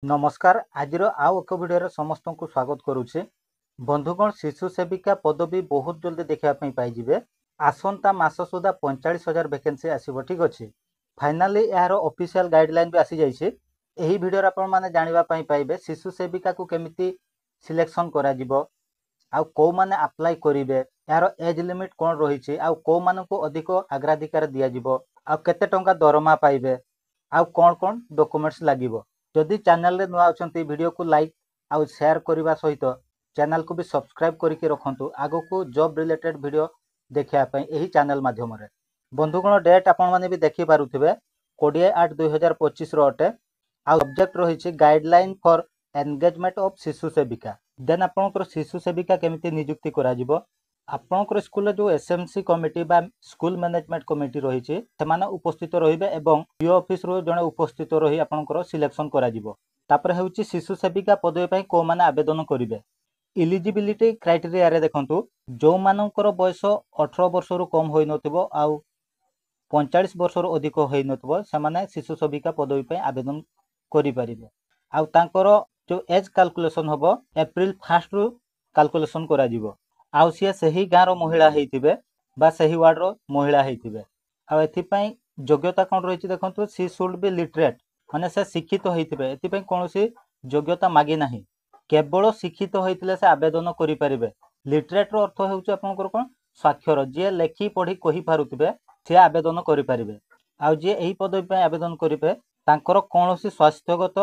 नमस्कार आज आउ एक वीडियो समस्त को स्वागत करुचे। बंधुगण शिशु सेविका पदवी बहुत जल्दी देखापी पाइबे। आसंता मास सुधा 45,000 वैकेंसी आसीबो। ठीक अच्छे फाइनाली यार ऑफिशियल गाइडलाइन भी आसी जाइए। यही वीडियो आपण माने जानिबा पई पाइबे शिशु सेविका को केमिति सिलेक्शन करा जिवो, आउ को माने अप्लाई करिवे, यार एज लिमिट कोन रहिछि, आउ को माने को अधिक अग्राधिकार दिया जिवो, आउ केते टंका दरमा पाइबे, आउ कोन कोन डॉक्यूमेंट्स लागिवो। जदि चैनल रे नुआ अछंती वीडियो को लाइक आउ शेयर करबा सहित चैनल को भी सब्सक्राइब करके रखंतु आगो को जॉब रिलेटेड वीडियो देखिया पई एही चैनल माध्यम रे। बंधुगण डेट आपण माने भी देखि पारुथिबे 20/8/2025 रो अटे। आउ सब्जेक्ट रहिछि गाइडलाइन फॉर एंगेजमेंट ऑफ शिशु सेविका। देन आपनकर शिशु सेविका केमिति नियुक्ति करा जिवो। आपनकर स्कूल जो एसएमसी कमिटी बा स्कूल मैनेजमेंट कमिटी रहिछि सेमाने उपस्थित रहिबे एवं पीओ ऑफिस रो जने उपस्थित रही आपनकर सिलेक्शन करा जिवो। तापर हेउछि शिशु सेविका पदवी पई को माने आवेदन करिवे। एलिजिबिलिटी क्राइटेरिया रे देखंतु जो मानकर बयस 18 वर्ष रु कम होई नथिबो आउ 45 वर्ष रु अधिक होई नथिबो सेमाने शिशु सेविका पदवी पई आवेदन करि परिबे। आउ तांकर जो एज कैलकुलेशन होबो अप्रैल 1 रु कैलकुलेशन करा जिवो। आउ सी सही गाँव महिला होइथिबे बा सही वार्ड रो महिला होइथिबे। आ एथि पई योग्यता कोन रहिछि देखंतु सी शुड बी लिटरेट माने से शिक्षित होइथिबे। एथि पई कोनोसी योग्यता मागी नाही, केवल शिक्षित होइतिले से आवेदन करि परिबे। लिटरेट रो अर्थ हेउछि आपनकर कोन साक्षर, जे लेखि पढी कहि पारुथिबे से आवेदन करि परिबे। आ जे एही पदवी पई आवेदन करिबे तांकर कोनोसी स्वास्थ्यगत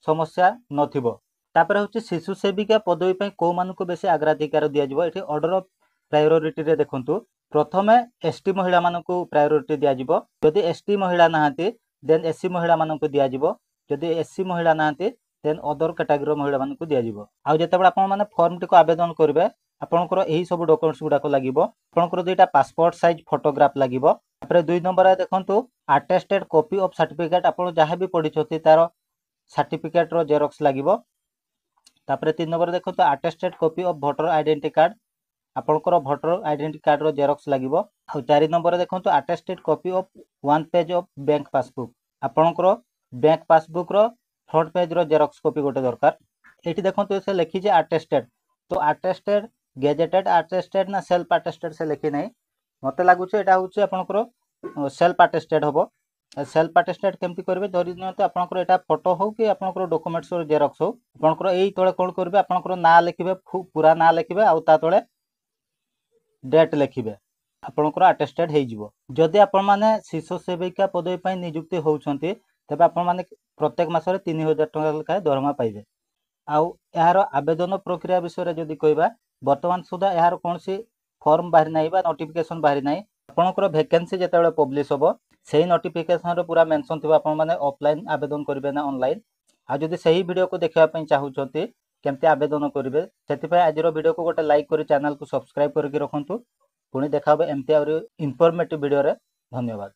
समस्या नथिबो। तापर होछि शिशु सेविका पदवी पई को मानको बेसी अग्राधिकार दिया जिवो। एठी ऑर्डर ऑफ प्रायोरिटी रे देखंतु प्रथमे एसटी महिला मानको प्रायोरिटी दिया जिवो। जदि एसटी महिला नाहांती देन एससी महिला मानको दिया जिवो। जदि एससी महिला नाहांती देन अदर कैटेगरी महिला मानको दिया जिवो। आ जेतेबे आपण माने फॉर्म टिको आवेदन करबे आपनकर एही सब डॉक्यूमेंट्स गुडा को लागिवो। आपनकर दुईटा पासपोर्ट साइज फोटोग्राफ लागिवो। तापर दुई नंबर रे देखंतु अटेस्टेड कॉपी ऑफ सर्टिफिकेट आपण जहां भी पढी छथि तार सर्टिफिकेट रो जेरॉक्स लागिवो। तापर 3 नंबर देखंतु attested copy of voter identity card आपनकर वोटर आइडेंटिटी कार्ड रो जेरॉक्स लागिवो। आ 4 नंबर देखंतु attested copy of 1 page of bank passbook आपनकर बैंक पासबुक रो फ्रंट पेज रो जेरॉक्स कॉपी गोटे दरकार। एठी देखंतु से लिखि जे अटेस्टेड, तो अटेस्टेड गेजेटेड अटेस्टेड ना सेल्फ अटेस्टेड से लिखि नै, मते लागु छै एटा होछि आपनकर सेल्फ अटेस्टेड होबो। सेल्फ अटेस्टेड केमती करबे धरि नियंतु आपनकर एटा फोटो हो कि आपनकर डॉक्यूमेंट्स रो जेरॉक्स हो। आपनकर एई तळे कोन करबे आपनकर नाम लिखिबे, पूरा नाम लिखिबे आउ ता तळे डेट लिखिबे, आपनकर अटेस्टेड हे जिवो। जदि आपण माने शिशु सेविका पदवी पई नियुक्ति होउछंती तबे आपण माने प्रत्येक मासरे 3000 टका लखाय दरमा पाइबे। आउ यार आवेदन प्रक्रिया विषय रे जदि कहबा वर्तमान सुधा यार कोनसी फॉर्म बाहरी नाही बा नोटिफिकेशन बाहरी नाही। आपनकर वैकेंसी जेतेबेले पब्लिश होबो सेही नोटिफिकेशन रे पूरा मेंशन थिबा आपण माने ऑफलाइन आवेदन करिवे ना ऑनलाइन। आ जदि सही वीडियो को देखिबा पई चाहउछंती केमते आवेदन करिवे सेति पई आज रो वीडियो को गोटे लाइक करी चैनल को सब्सक्राइब करके रखंतु। पुणी देखाबे एमती और इन्फॉर्मेटिव वीडियो रे। धन्यवाद।